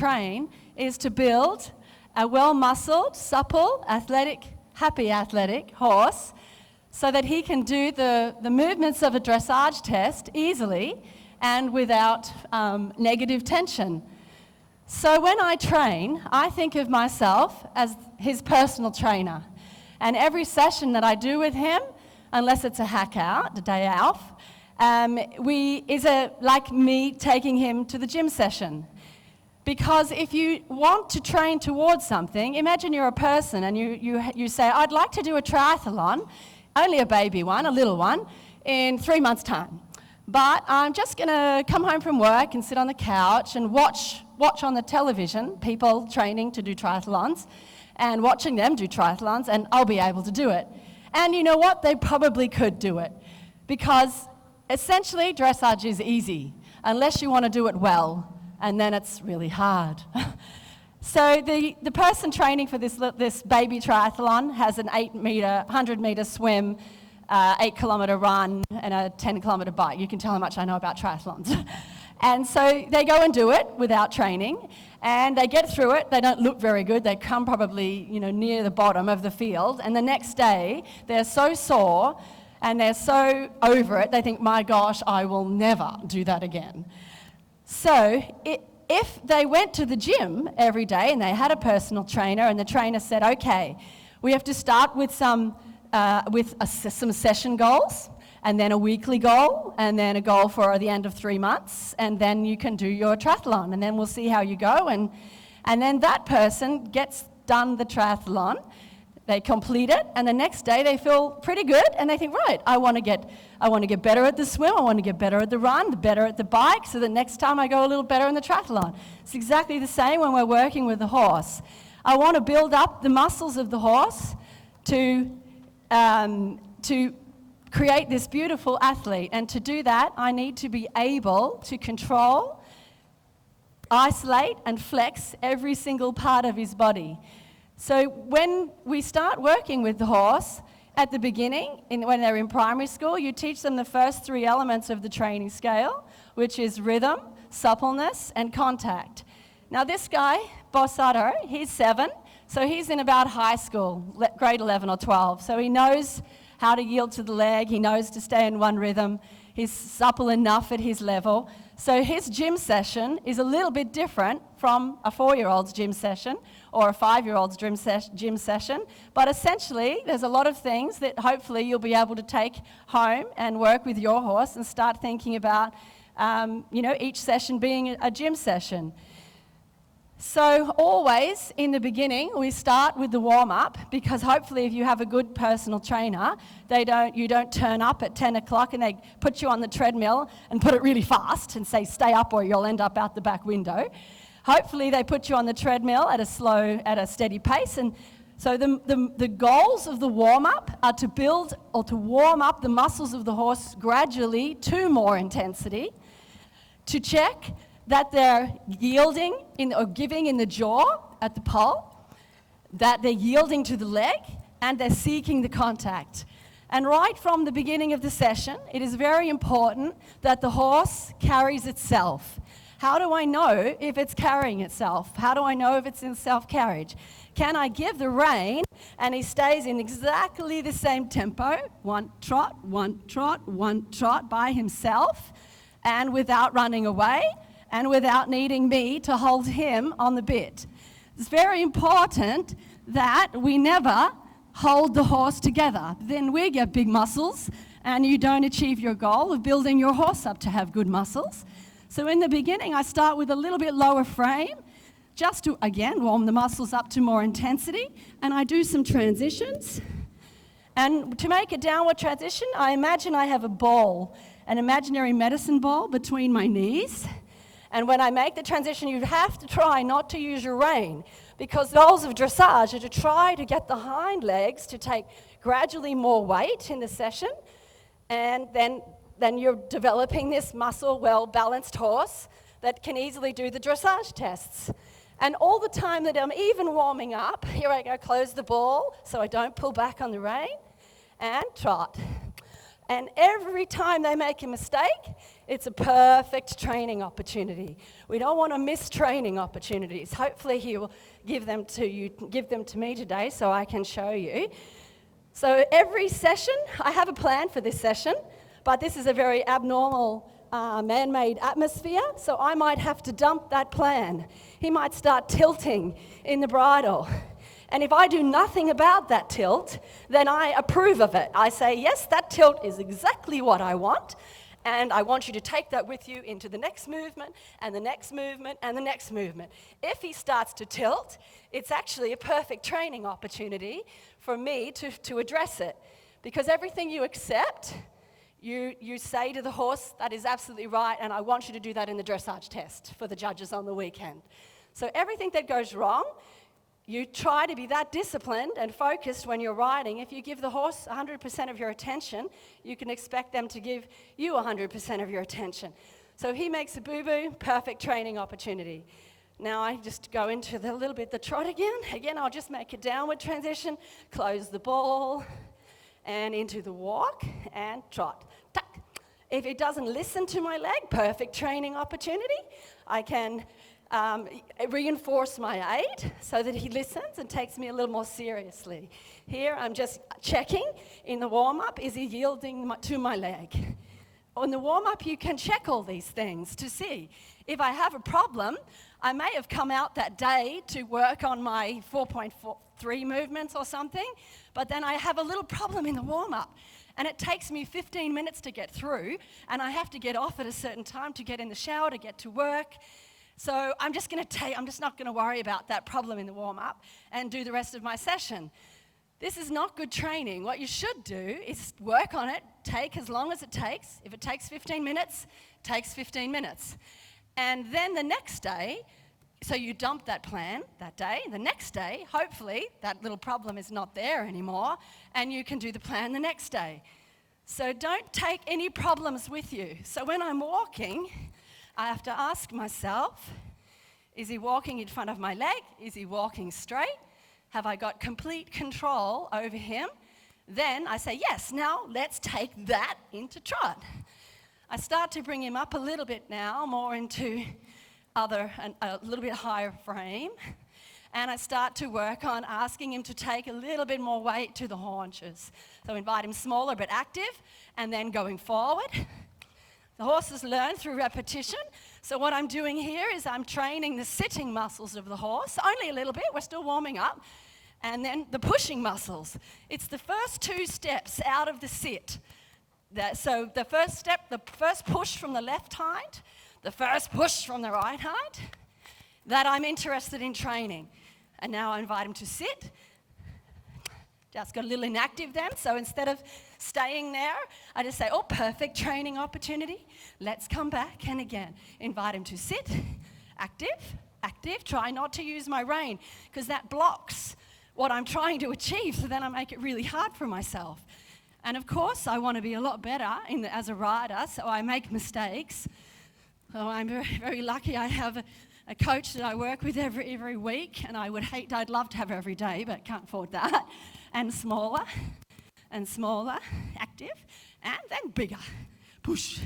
train is to build a well-muscled, supple, athletic, happy athletic horse so that he can do the movements of a dressage test easily and without negative tension. So when I train, I think of myself as his personal trainer. And every session that I do with him, unless it's a hack out, a day off, like me taking him to the gym session. Because if you want to train towards something, imagine you're a person and you say, I'd like to do a triathlon, only a baby one, a little one, in 3 months' time. But I'm just going to come home from work and sit on the couch and watch on the television people training to do triathlons and watching them do triathlons, and I'll be able to do it. And you know what? They probably could do it, because essentially dressage is easy, unless you want to do it well. And then it's really hard. So the person training for this baby triathlon has an 100-meter swim, 8-kilometer run, and a 10-kilometer bike. You can tell how much I know about triathlons. And so they go and do it without training, and they get through it. They don't look very good. They come probably, near the bottom of the field, and the next day they're so sore and they're so over it, they think, my gosh, I will never do that again. So if they went to the gym every day and they had a personal trainer and the trainer said, okay, we have to start with some session goals, and then a weekly goal, and then a goal for the end of 3 months, and then you can do your triathlon, and then we'll see how you go. And then that person gets done the triathlon, they complete it, and the next day they feel pretty good, and they think, right, I want to get better at the swim, I want to get better at the run, better at the bike, so that next time I go a little better in the triathlon. It's exactly the same when we're working with the horse. I want to build up the muscles of the horse to create this beautiful athlete, and to do that, I need to be able to control, isolate, and flex every single part of his body. So when we start working with the horse, at the beginning, when they're in primary school, you teach them the first 3 elements of the training scale, which is rhythm, suppleness, and contact. Now this guy, Bossato, he's 7, so he's in about high school, grade 11 or 12. So he knows how to yield to the leg, he knows to stay in one rhythm, he's supple enough at his level. So his gym session is a little bit different from a 4-year-old's gym session or a 5-year-old's gym session, but essentially there's a lot of things that hopefully you'll be able to take home and work with your horse and start thinking about, each session being a gym session. So always in the beginning we start with the warm-up, because hopefully if you have a good personal trainer, you don't turn up at 10 o'clock and they put you on the treadmill and put it really fast and say stay up or you'll end up out the back window. Hopefully they put you on the treadmill at a steady pace. And so the goals of the warm-up are to build or to warm up the muscles of the horse gradually to more intensity, to check that they're yielding or giving in the jaw at the pole, that they're yielding to the leg, and they're seeking the contact. And right from the beginning of the session, it is very important that the horse carries itself. How do I know if it's carrying itself? How do I know if it's in self-carriage? Can I give the rein and he stays in exactly the same tempo, one trot, one trot by himself, and without running away, and without needing me to hold him on the bit? It's very important that we never hold the horse together. Then we get big muscles and you don't achieve your goal of building your horse up to have good muscles. So in the beginning, I start with a little bit lower frame, just to, again, warm the muscles up to more intensity, and I do some transitions. And to make a downward transition, I imagine I have a ball, an imaginary medicine ball between my knees. And when I make the transition, you have to try not to use your rein, because the goals of dressage are to try to get the hind legs to take gradually more weight in the session, and then you're developing this muscle, well-balanced horse that can easily do the dressage tests. And all the time that I'm even warming up, here I go, close the ball so I don't pull back on the rein, and trot. And every time they make a mistake, it's a perfect training opportunity. We don't want to miss training opportunities. Hopefully he will give them to me today so I can show you. So every session, I have a plan for this session, but this is a very abnormal man-made atmosphere, so I might have to dump that plan. He might start tilting in the bridle. And if I do nothing about that tilt, then I approve of it. I say, yes, that tilt is exactly what I want, and I want you to take that with you into the next movement, and the next movement, and the next movement. If he starts to tilt, it's actually a perfect training opportunity for me to address it. Because everything you accept, you say to the horse, that is absolutely right, and I want you to do that in the dressage test for the judges on the weekend. So everything that goes wrong, you try to be that disciplined and focused when you're riding. If you give the horse 100% of your attention, you can expect them to give you 100% of your attention. So he makes a boo-boo, perfect training opportunity. Now I just go into the little bit the trot again. Again, I'll just make a downward transition, close the ball, and into the walk and trot. Tuck. If it doesn't listen to my leg, perfect training opportunity. I can reinforce my aid so that he listens and takes me a little more seriously. Here I'm just checking in the warm-up, is he yielding to my leg? On the warm-up you can check all these things to see. If I have a problem, I may have come out that day to work on my 4.3 movements or something, but then I have a little problem in the warm-up. And it takes me 15 minutes to get through, and I have to get off at a certain time to get in the shower, to get to work. So I'm just not going to worry about that problem in the warm-up and do the rest of my session. This is not good training. What you should do is work on it, take as long as it takes. If it takes 15 minutes, it takes 15 minutes. And then the next day, so you dump that plan that day. The next day, hopefully, that little problem is not there anymore, and you can do the plan the next day. So don't take any problems with you. So when I'm walking, I have to ask myself, is he walking in front of my leg? Is he walking straight? Have I got complete control over him? Then I say, yes, now let's take that into trot. I start to bring him up a little bit now, more into a little bit higher frame. And I start to work on asking him to take a little bit more weight to the haunches. So invite him smaller but active, and then going forward. The horses learn through repetition. So what I'm doing here is I'm training the sitting muscles of the horse, only a little bit, we're still warming up, and then the pushing muscles. It's the first two steps out of the sit. So the first step, the first push from the left hind, the first push from the right hind, that I'm interested in training. And now I invite him to sit. Just got a little inactive then, so instead of staying there, I just say, oh, perfect training opportunity. Let's come back, and again, invite him to sit, active, try not to use my rein, because that blocks what I'm trying to achieve, so then I make it really hard for myself. And of course, I want to be a lot better as a rider, so I make mistakes. So I'm very, very lucky I have a coach that I work with every week, and I'd love to have every day, but can't afford that. And smaller, active, and then bigger. Push,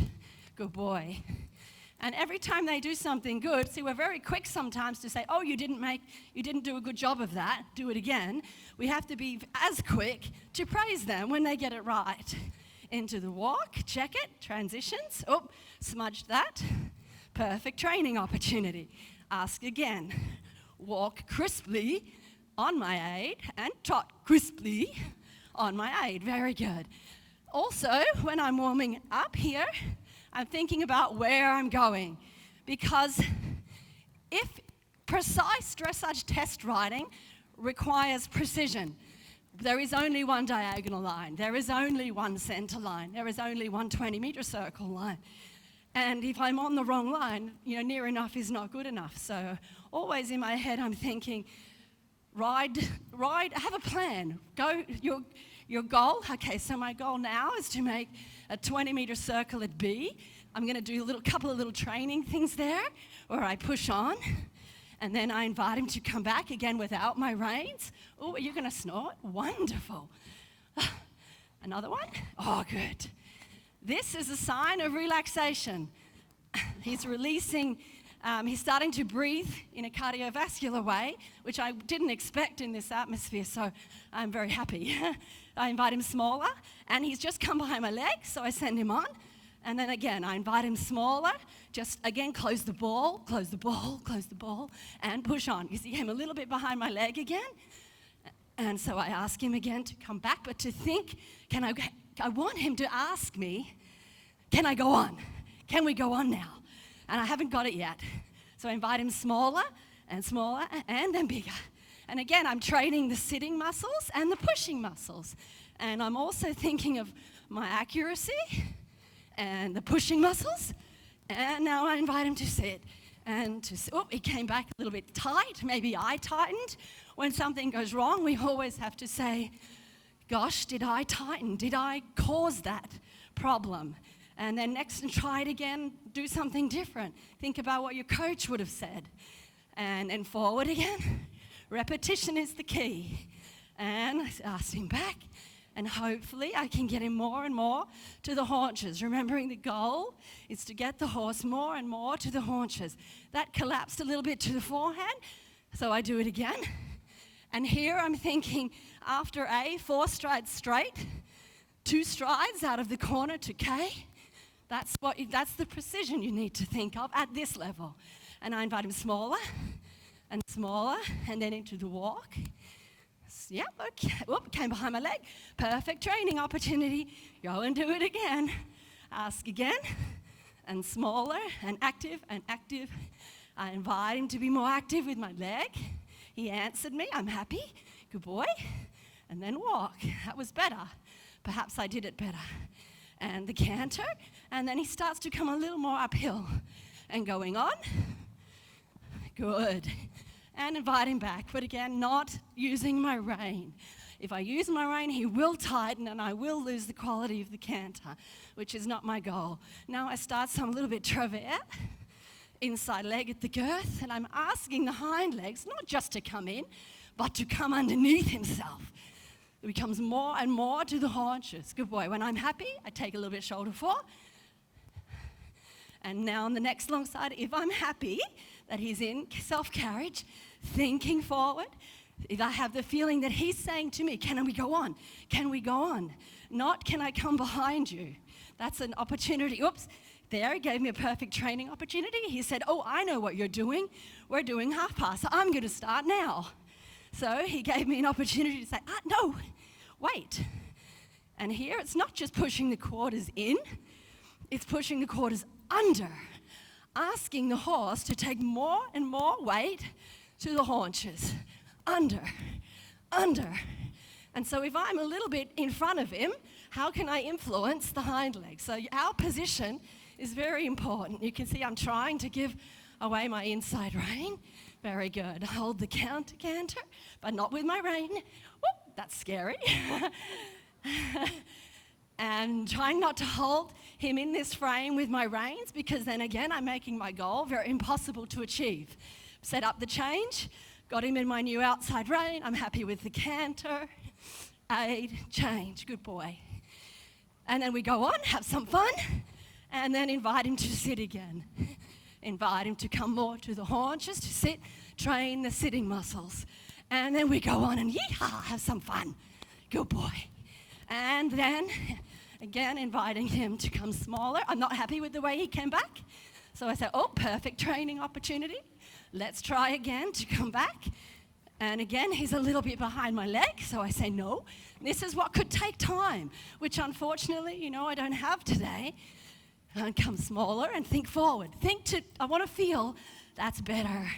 good boy. And every time they do something good, see, we're very quick sometimes to say, oh, you didn't do a good job of that, do it again. We have to be as quick to praise them when they get it right. Into the walk, check it, transitions, oh, smudged that. Perfect training opportunity. Ask again. Walk crisply on my aid and trot crisply on my aid. Very good. Also, when I'm warming up here, I'm thinking about where I'm going, because if precise dressage test riding requires precision, there is only one diagonal line, there is only one center line, there is only one 20-meter circle line. And if I'm on the wrong line, near enough is not good enough. So always in my head I'm thinking, ride, have a plan. Go, your goal, okay, so my goal now is to make a 20-meter circle at B. I'm going to do a couple of little training things there where I push on, and then I invite him to come back again without my reins. Oh, are you going to snort? Wonderful. Another one? Oh, good. This is a sign of relaxation. He's releasing, he's starting to breathe in a cardiovascular way, which I didn't expect in this atmosphere, so I'm very happy. I invite him smaller, and he's just come behind my leg, so I send him on. And then again, I invite him smaller, just again, close the ball, and push on. You see him a little bit behind my leg again. And so I ask him again to come back, but to think, I want him to ask me, can I go on? Can we go on now? And I haven't got it yet. So I invite him smaller, and then bigger. And again, I'm training the sitting muscles and the pushing muscles. And I'm also thinking of my accuracy and the pushing muscles. And now I invite him to sit. And he came back a little bit tight. Maybe I tightened. When something goes wrong, we always have to say, gosh, did I tighten? Did I cause that problem? And then next, and try it again, do something different. Think about what your coach would have said. And then forward again. Repetition is the key. And I asked him back. And hopefully I can get him more and more to the haunches. Remembering the goal is to get the horse more and more to the haunches. That collapsed a little bit to the forehand, so I do it again. And here I'm thinking, after A, 4 strides straight, 2 strides out of the corner to K. That's the precision you need to think of at this level. And I invite him smaller, and then into the walk. Yep, okay. Whoop, came behind my leg. Perfect training opportunity. Go and do it again. Ask again, and smaller, and active, and active. I invite him to be more active with my leg. He answered me, I'm happy, good boy. And then walk. That was better. Perhaps I did it better. And the canter, and then he starts to come a little more uphill. And going on. Good. And invite him back, but again, not using my rein. If I use my rein, he will tighten and I will lose the quality of the canter, which is not my goal. Now I start some little bit travers, inside leg at the girth, and I'm asking the hind legs not just to come in, but to come underneath himself. It becomes more and more to the haunches. Good boy. When I'm happy, I take a little bit shoulder fore. And now on the next long side, if I'm happy that he's in self-carriage, thinking forward, if I have the feeling that he's saying to me, can we go on? Can we go on? Not, can I come behind you? That's an opportunity. Oops, there, he gave me a perfect training opportunity. He said, oh, I know what you're doing. We're doing half pass, so I'm going to start now. So he gave me an opportunity to say, no, wait. And here, it's not just pushing the quarters in, it's pushing the quarters under, asking the horse to take more and more weight to the haunches. Under. And so if I'm a little bit in front of him, how can I influence the hind leg? So our position is very important. You can see I'm trying to give away my inside rein. Very good. Hold the canter, but not with my rein. Whoop, that's scary. And trying not to hold him in this frame with my reins, because then again, I'm making my goal very impossible to achieve. Set up the change, got him in my new outside rein. I'm happy with the canter. Aid, change, good boy. And then we go on, have some fun, and then invite him to sit again. Invite him to come more to the haunches, to sit, train the sitting muscles. And then we go on and yeehaw, have some fun. Good boy. And then, again, inviting him to come smaller. I'm not happy with the way he came back. So I say, oh, perfect training opportunity. Let's try again to come back. And again, he's a little bit behind my leg. So I say, no, this is what could take time, which unfortunately, I don't have today. And come smaller and think forward. I want to feel that's better.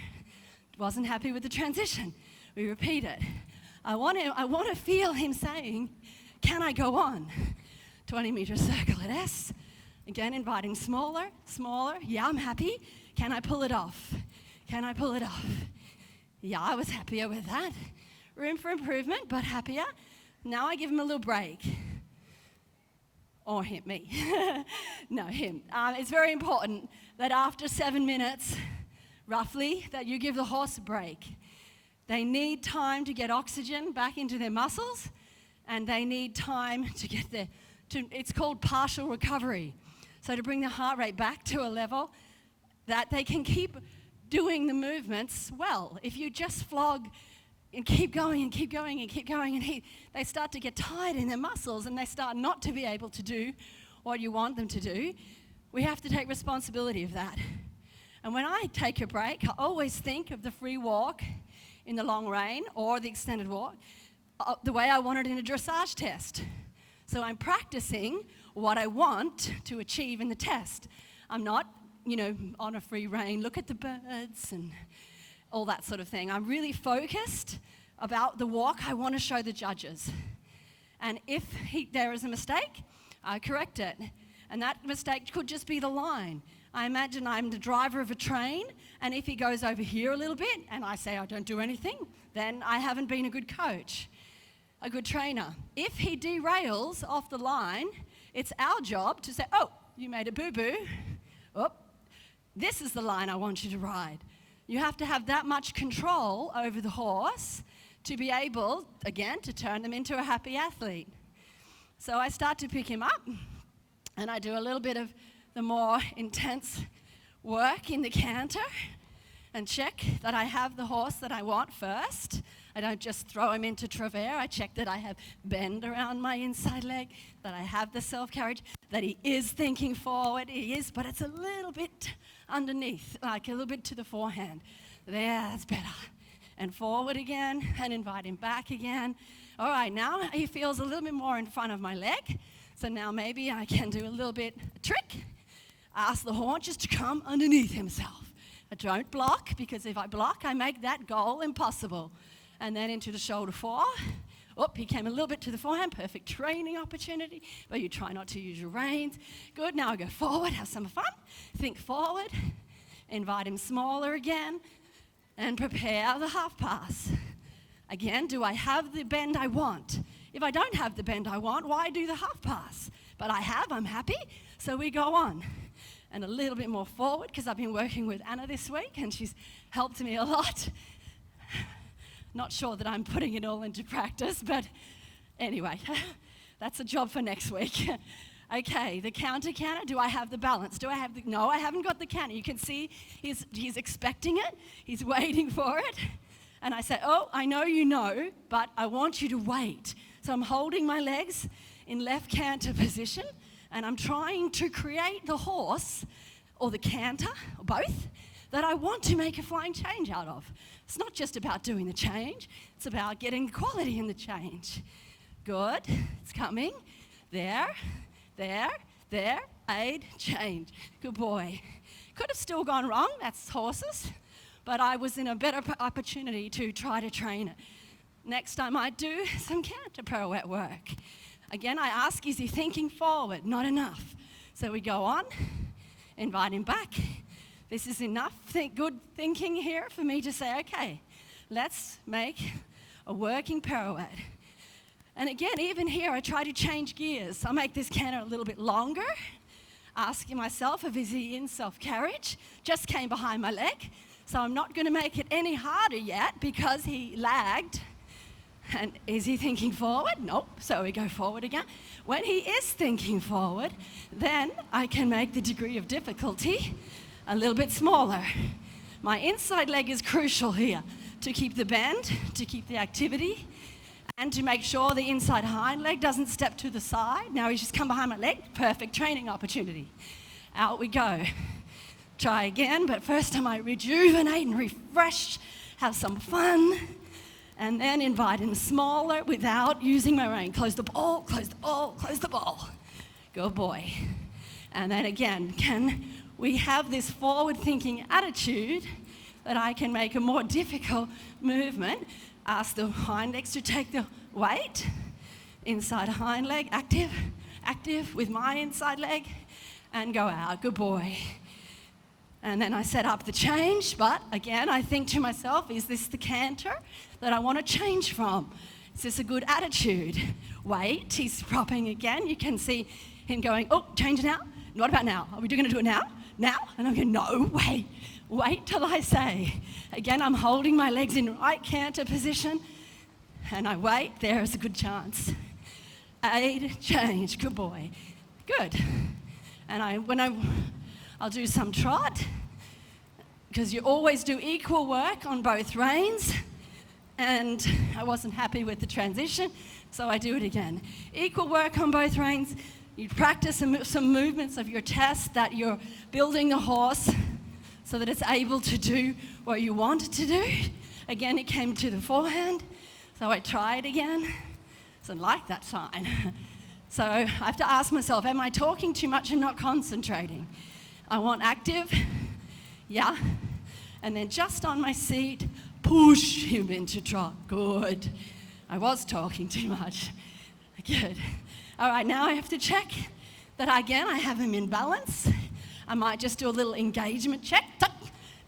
Wasn't happy with the transition. We repeat it. I want to feel him saying, can I go on? 20-meter circle at S. Again, inviting smaller. Yeah, I'm happy. Can I pull it off? Yeah, I was happier with that. Room for improvement, but happier. Now I give him a little break. Or him, me. No, him. It's very important that after 7 minutes, roughly, that you give the horse a break. They need time to get oxygen back into their muscles, and they need time to get their it's called partial recovery. So to bring the heart rate back to a level that they can keep doing the movements well. If you just flog and keep going and keep going and keep going, and they start to get tired in their muscles and they start not to be able to do what you want them to do. We have to take responsibility of that. And when I take a break, I always think of the free walk in the long rein or the extended walk the way I want it in a dressage test. So I'm practicing what I want to achieve in the test. I'm not, on a free rein, look at the birds and all that sort of thing. I'm really focused about the walk I want to show the judges. And if there is a mistake, I correct it. And that mistake could just be the line. I imagine I'm the driver of a train, and if he goes over here a little bit, and I say I don't do anything, then I haven't been a good coach, a good trainer. If he derails off the line, it's our job to say, oh, you made a boo-boo. Oh, this is the line I want you to ride. You have to have that much control over the horse to be able, again, to turn them into a happy athlete. So I start to pick him up, and I do a little bit of the more intense work in the canter and check that I have the horse that I want first. I don't just throw him into travers. I check that I have bend around my inside leg, that I have the self-carriage, that he is thinking forward. He is, but it's a little bit underneath, like a little bit to the forehand. There, that's better. And forward again, and invite him back again. All right, now he feels a little bit more in front of my leg. So now maybe I can do a little bit a trick. Ask the haunches to come underneath himself. I don't block, because if I block, I make that goal impossible. And then into the shoulder four. Oh, he came a little bit to the forehand. Perfect training opportunity. But you try not to use your reins. Good, now I go forward, have some fun. Think forward. Invite him smaller again. And prepare the half pass. Again, do I have the bend I want? If I don't have the bend I want, why do the half pass? But I have, I'm happy. So we go on. And a little bit more forward, because I've been working with Anna this week, and she's helped me a lot. Not sure that I'm putting it all into practice, but anyway, that's a job for next week. Okay, the counter canter, do I have the balance? No, I haven't got the canter. You can see he's expecting it. He's waiting for it. And I say, oh, I know you know, but I want you to wait. So I'm holding my legs in left canter position, and I'm trying to create the horse, or the canter, or both, that I want to make a flying change out of. It's not just about doing the change, it's about getting the quality in the change. Good, it's coming. There, aid, change. Good boy. Could have still gone wrong, that's horses, but I was in a better opportunity to try to train it. Next time I do some canter pirouette work. Again, I ask, is he thinking forward? Not enough. So we go on, invite him back. This is enough good thinking here for me to say, okay, let's make a working pirouette. And again, even here, I try to change gears. I make this canter a little bit longer, asking myself if is he in self-carriage. Just came behind my leg, so I'm not going to make it any harder yet because he lagged. And is he thinking forward? Nope. So we go forward again. When he is thinking forward, then I can make the degree of difficulty a little bit smaller. My inside leg is crucial here to keep the bend, to keep the activity, and to make sure the inside hind leg doesn't step to the side. Now he's just come behind my leg. Perfect training opportunity. Out we go. Try again, but first time I rejuvenate and refresh, have some fun. And then invite him smaller without using my rein. Close the ball, close the ball, close the ball. Good boy. And then again, can we have this forward-thinking attitude that I can make a more difficult movement? Ask the hind legs to take the weight. Inside hind leg, active with my inside leg. And go out, good boy. And then I set up the change, but again, I think to myself, is this the canter that I want to change from? Is this a good attitude? Wait, he's propping again. You can see him going, oh, change now? What about now? Are we going to do it now? Now? And I'm going, no, wait till I say. Again, I'm holding my legs in right canter position, and I wait. There is a good chance. 8, change, good boy. Good. And I'll do some trot, because you always do equal work on both reins, and I wasn't happy with the transition, so I do it again. Equal work on both reins. You practice some movements of your test that you're building the horse so that it's able to do what you want it to do. Again, it came to the forehand, so I tried again. So I like that sign. So I have to ask myself, am I talking too much and not concentrating? I want active, yeah. And then just on my seat, push him into trot. Good. I was talking too much. Good. All right, now I have to check that I have him in balance. I might just do a little engagement check.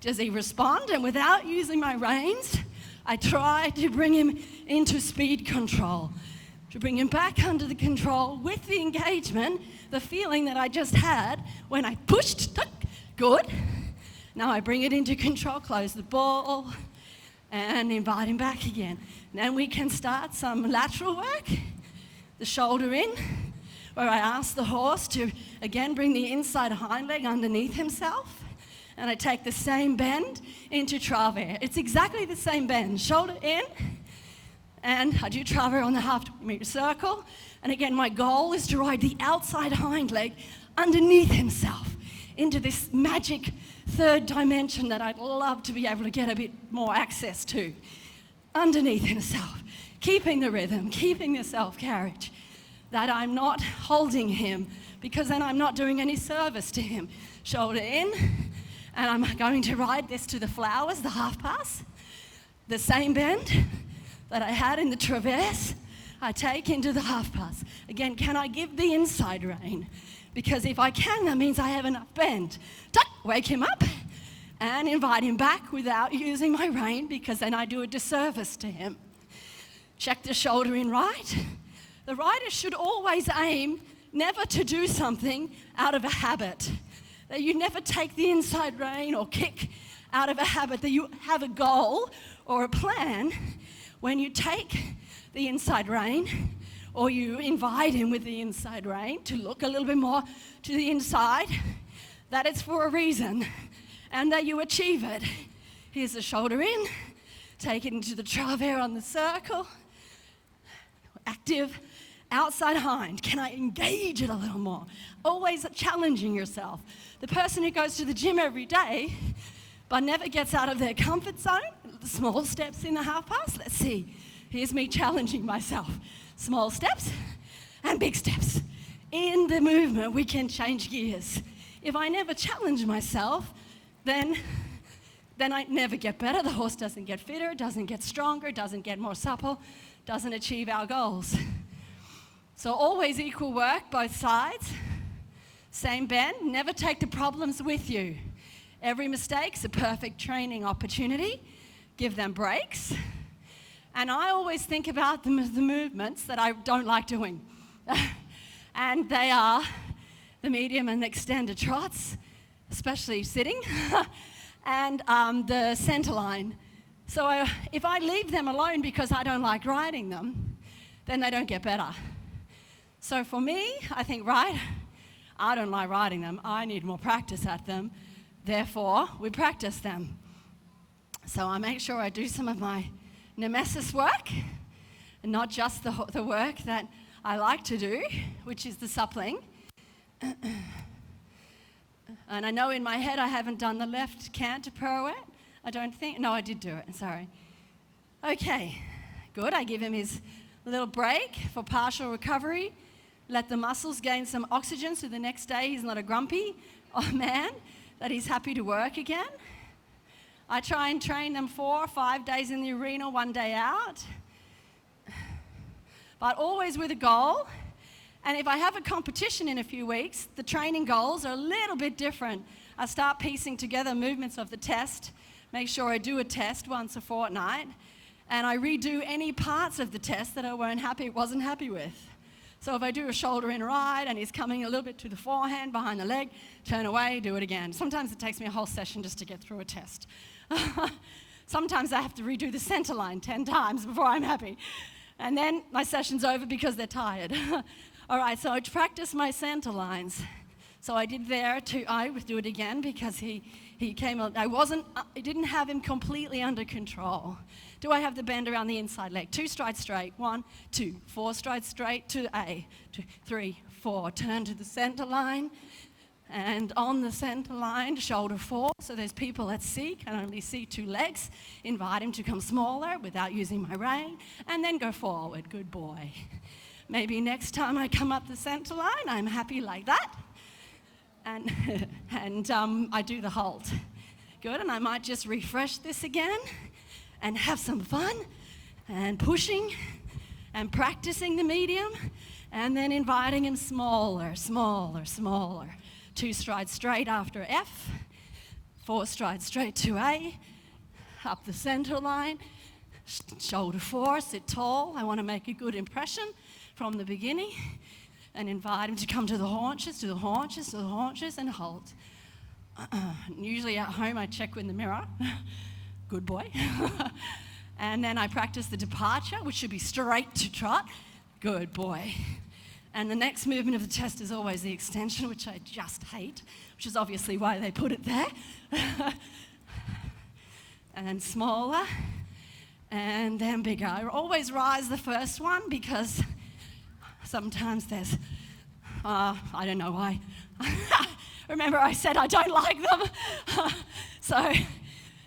Does he respond? And without using my reins, I try to bring him into speed control, to bring him back under the control with the engagement, the feeling that I just had when I pushed. Good. Now I bring it into control, close the ball, and invite him back again. Then we can start some lateral work, the shoulder in, where I ask the horse to, again, bring the inside hind leg underneath himself, and I take the same bend into travers. It's exactly the same bend, shoulder in, and I do travers on the half-meter circle, and again, my goal is to ride the outside hind leg underneath himself into this magic third dimension that I'd love to be able to get a bit more access to. Underneath himself, keeping the rhythm, keeping the self-carriage, that I'm not holding him, because then I'm not doing any service to him. Shoulder in, and I'm going to ride this to the flowers, the half pass. The same bend that I had in the traverse, I take into the half pass. Again, can I give the inside rein? Because if I can, that means I have enough bend. Wake him up and invite him back without using my rein, because then I do a disservice to him. Check the shoulder in right. The rider should always aim never to do something out of a habit. That you never take the inside rein or kick out of a habit, that you have a goal or a plan. When you take the inside rein, or you invite him with the inside rein to look a little bit more to the inside, that it's for a reason, and that you achieve it. Here's the shoulder in, take it into the travers on the circle, active, outside hind. Can I engage it a little more? Always challenging yourself. The person who goes to the gym every day but never gets out of their comfort zone, small steps in the half pass. Let's see. Here's me challenging myself. Small steps and big steps. In the movement, we can change gears. If I never challenge myself, then I never get better. The horse doesn't get fitter, doesn't get stronger, doesn't get more supple, doesn't achieve our goals. So always equal work, both sides. Same bend, never take the problems with you. Every mistake's a perfect training opportunity. Give them breaks. And I always think about the movements that I don't like doing. And they are the medium and extended trots, especially sitting, and the center line. So if I leave them alone because I don't like riding them, then they don't get better. So for me, I think, right, I don't like riding them. I need more practice at them. Therefore, we practice them. So I make sure I do some of my nemesis work, and not just the work that I like to do, which is the suppling. And I know in my head I haven't done the left canter pirouette. I don't think. No, I did do it. Sorry. Okay, good. I give him his little break for partial recovery. Let the muscles gain some oxygen so the next day he's not a grumpy man, that he's happy to work again. I try and train them 4 or 5 days in the arena, 1 day out. But always with a goal. And if I have a competition in a few weeks, the training goals are a little bit different. I start piecing together movements of the test, make sure I do a test once a fortnight, and I redo any parts of the test that I wasn't happy with. So if I do a shoulder in ride and he's coming a little bit to the forehand, behind the leg, turn away, do it again. Sometimes it takes me a whole session just to get through a test. Sometimes I have to redo the center line 10 times before I'm happy. And then my session's over because they're tired. All right, so I practice my center lines. So I did there too. I would do it again because he came. I didn't have him completely under control. Do I have the bend around the inside leg? 2 strides straight. 1, 2, 4 strides straight to A. 2, 3, 4. Turn to the center line. And on the center line, shoulder 4. So there's people that can only see 2 legs. Invite him to come smaller without using my rein. And then go forward. Good boy. Maybe next time I come up the center line, I'm happy like that. And I do the halt. Good, and I might just refresh this again and have some fun and pushing and practicing the medium and then inviting him smaller, smaller, smaller. 2 strides straight after F, 4 strides straight to A, up the center line, shoulder 4, sit tall. I want to make a good impression from the beginning. And invite him to come to the haunches, to the haunches, to the haunches, and halt. Usually at home I check in the mirror. Good boy. And then I practice the departure, which should be straight to trot. Good boy. And the next movement of the test is always the extension, which I just hate, which is obviously why they put it there. And smaller, and then bigger. I always rise the first one because sometimes there's, I don't know why. Remember I said I don't like them. So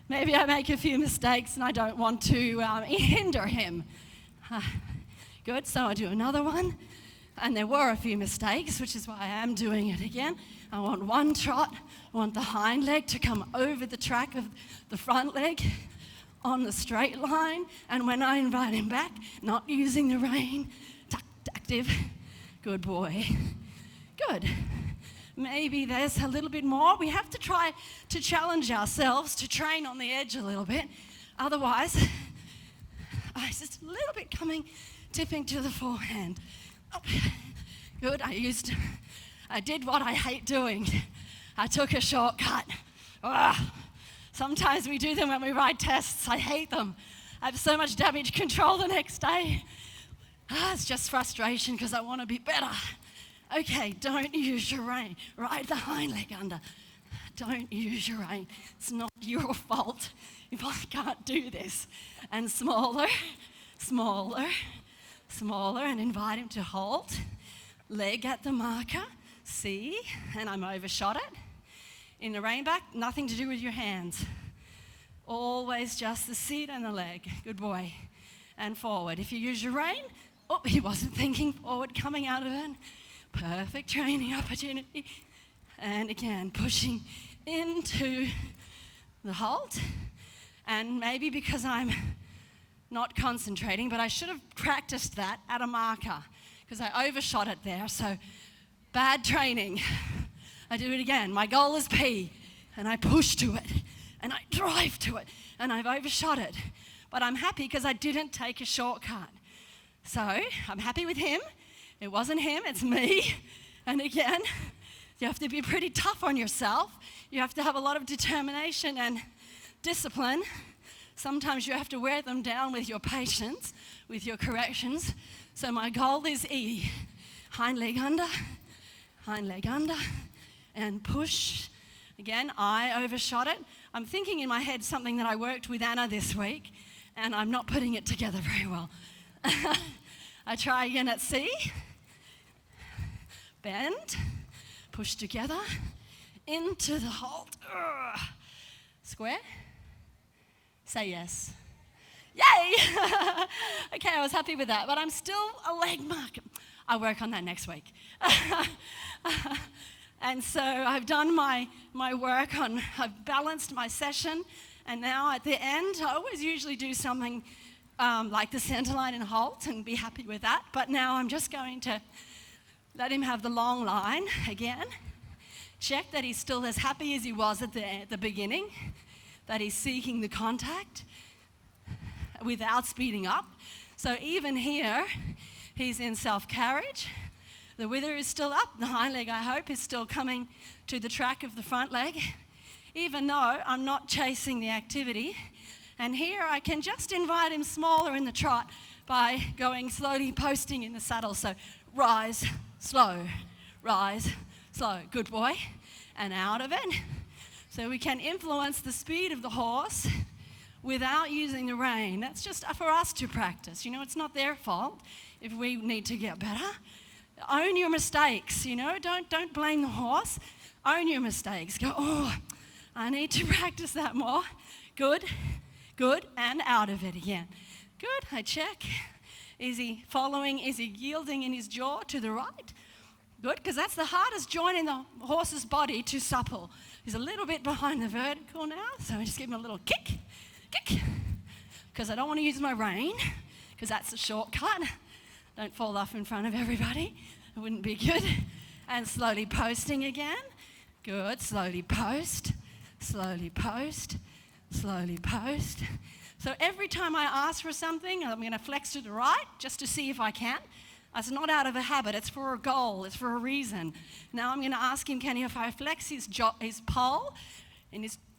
maybe I make a few mistakes and I don't want to hinder him. Good, so I do another one. And there were a few mistakes, which is why I am doing it again. I want 1 trot. I want the hind leg to come over the track of the front leg on the straight line. And when I invite him back, not using the rein, active. Good boy. Good. Maybe there's a little bit more. We have to try to challenge ourselves to train on the edge a little bit. Otherwise, it's just a little bit tipping to the forehand. Oh, good. I did what I hate doing. I took a shortcut. Sometimes we do them when we write tests. I hate them. I have so much damage control the next day. It's just frustration because I want to be better. Okay, don't use your rein. Ride the hind leg under. Don't use your rein. It's not your fault if I can't do this. And smaller, smaller, smaller, and invite him to halt. Leg at the marker. See, and I'm overshot it. In the rein back, nothing to do with your hands. Always just the seat and the leg. Good boy. And forward. If you use your rein, he wasn't thinking forward, coming out of it. Perfect training opportunity. And again, pushing into the halt. And maybe because I'm not concentrating, but I should have practiced that at a marker because I overshot it there. So bad training. I do it again. My goal is P. And I push to it. And I drive to it. And I've overshot it. But I'm happy because I didn't take a shortcut. So I'm happy with him. It wasn't him, it's me. And again, you have to be pretty tough on yourself. You have to have a lot of determination and discipline. Sometimes you have to wear them down with your patience, with your corrections. So my goal is E. Hind leg under, and push. Again, I overshot it. I'm thinking in my head something that I worked with Anna this week, and I'm not putting it together very well. I try again at C. Bend, push together, into the halt. Square. Say yes. Yay! Okay, I was happy with that, but I'm still a leg marker. I'll work on that next week. And so I've done my work I've balanced my session, and now at the end, I always usually do something like the center line and halt and be happy with that. But now I'm just going to let him have the long line again. Check that he's still as happy as he was at the beginning, that he's seeking the contact without speeding up. So even here, he's in self-carriage. The wither is still up. The hind leg, I hope, is still coming to the track of the front leg. Even though I'm not chasing the activity, And here I can just invite him smaller in the trot by going slowly posting in the saddle. So rise, slow, good boy, and out of it. So we can influence the speed of the horse without using the rein. That's just for us to practice. You know, it's not their fault if we need to get better. Own your mistakes, you know, don't blame the horse. Own your mistakes. Go, oh, I need to practice that more. Good, and out of it again. Good, I check. Is he following? Is he yielding in his jaw to the right? Good, because that's the hardest joint in the horse's body to supple. He's a little bit behind the vertical now, so I just give him a little kick, because I don't want to use my rein, because that's a shortcut. Don't fall off in front of everybody. It wouldn't be good. And slowly posting again. Good, slowly post, slowly post, slowly post. So every time I ask for something, I'm going to flex to the right just to see if I can. It's not out of a habit, it's for a goal, it's for a reason. Now I'm going to ask him, if I flex his pole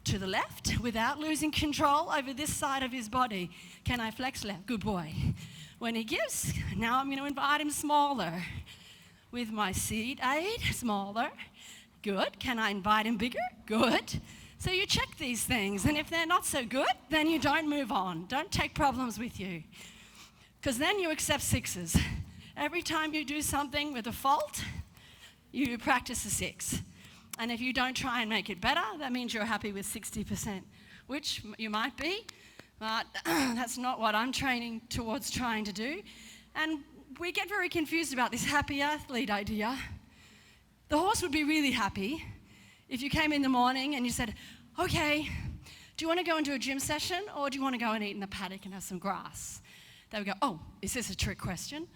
to the left without losing control over this side of his body, can I flex left? Good boy. When he gives, now I'm going to invite him smaller. With my seat aid, smaller. Good. Can I invite him bigger? Good. So you check these things, and if they're not so good, then you don't move on. Don't take problems with you, because then you accept sixes. Every time you do something with a fault, you practice a 6. And if you don't try and make it better, that means you're happy with 60%, which you might be, but that's not what I'm training towards trying to do. And we get very confused about this happy athlete idea. The horse would be really happy if you came in the morning and you said, okay, do you want to go into a gym session or do you want to go and eat in the paddock and have some grass? They would go, oh, is this a trick question?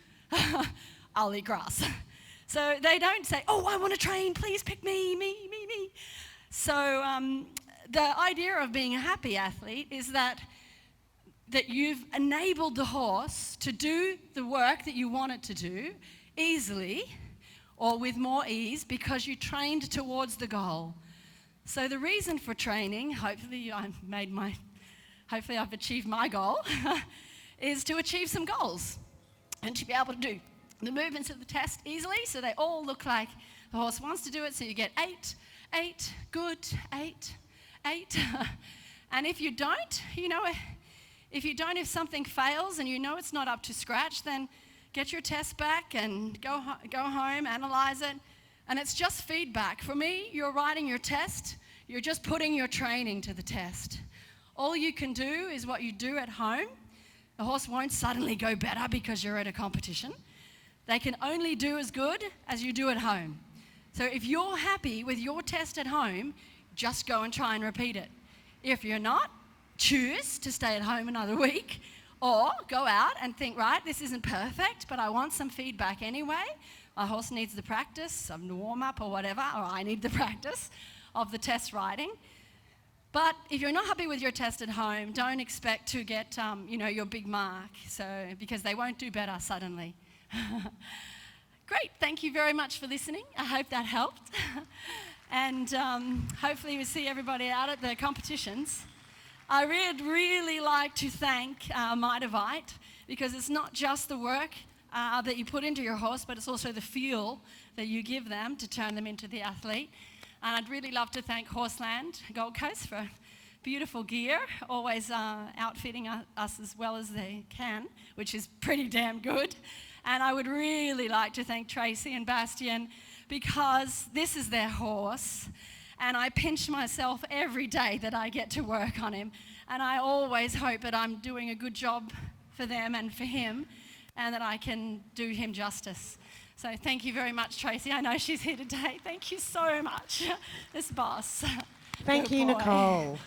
I'll eat grass. So they don't say, oh, I want to train, please pick me. So the idea of being a happy athlete is that you've enabled the horse to do the work that you want it to do easily or with more ease because you trained towards the goal. So the reason for training, hopefully I've achieved my goal, is to achieve some goals and to be able to do the movements of the test easily so they all look like the horse wants to do it. So you get 8, good, 8. And if you don't, if something fails and you know it's not up to scratch, then get your test back and go home, analyze it. And it's just feedback. For me, you're writing your test. You're just putting your training to the test. All you can do is what you do at home. The horse won't suddenly go better because you're at a competition. They can only do as good as you do at home. So if you're happy with your test at home, just go and try and repeat it. If you're not, choose to stay at home another week or go out and think, right, this isn't perfect, but I want some feedback anyway. My horse needs the practice, some warm-up or whatever, or I need the practice of the test writing. But if you're not happy with your test at home, don't expect to get, your big mark, because they won't do better suddenly. Great, thank you very much for listening. I hope that helped. And hopefully we see everybody out at the competitions. I would really like to thank Mitavite, because it's not just the work that you put into your horse, but it's also the fuel that you give them to turn them into the athlete. And I'd really love to thank Horseland Gold Coast for beautiful gear, always outfitting us as well as they can, which is pretty damn good. And I would really like to thank Tracy and Bastian, because this is their horse, and I pinch myself every day that I get to work on him. And I always hope that I'm doing a good job for them and for him, and that I can do him justice. So thank you very much, Tracy. I know she's here today. Thank you so much, this boss. Thank you, Nicole.